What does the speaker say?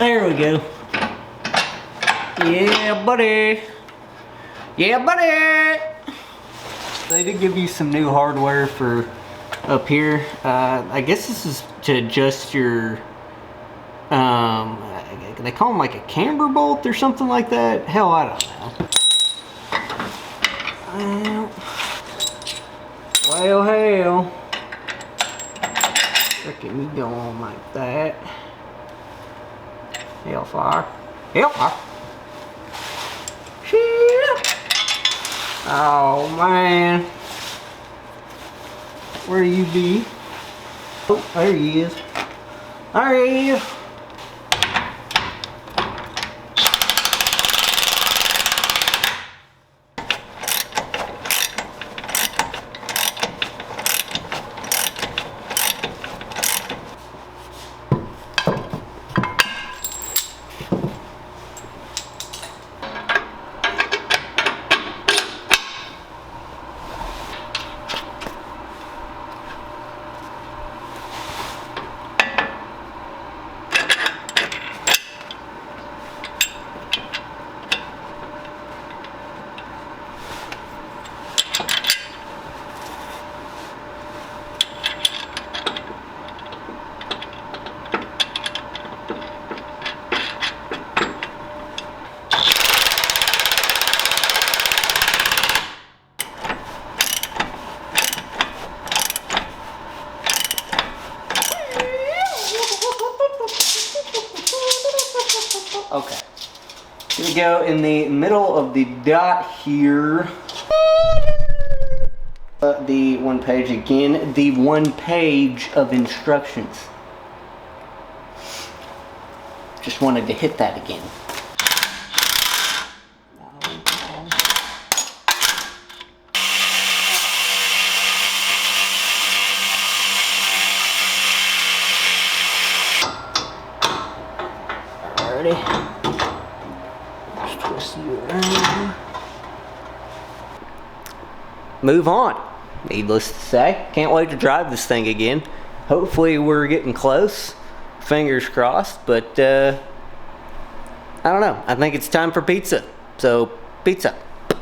There we go. Yeah, buddy. Yeah, buddy. They did give you some new hardware for up here. I guess this is to adjust your, they call them like a camber bolt or something like that. Hell, I don't know. Well, hell. Reckon you go on like that. Hellfire. Hellfire. Shit. Oh, man. Where you be? Oh, there he is. There he is. Okay, here we go in the middle of the dot here. The one page again, the one page of instructions. Just wanted to hit that again. Alrighty. Just twist you around. Move on. Needless to say, can't wait to drive this thing again. Hopefully we're getting close. Fingers crossed, but I don't know. I think it's time for pizza. So, pizza.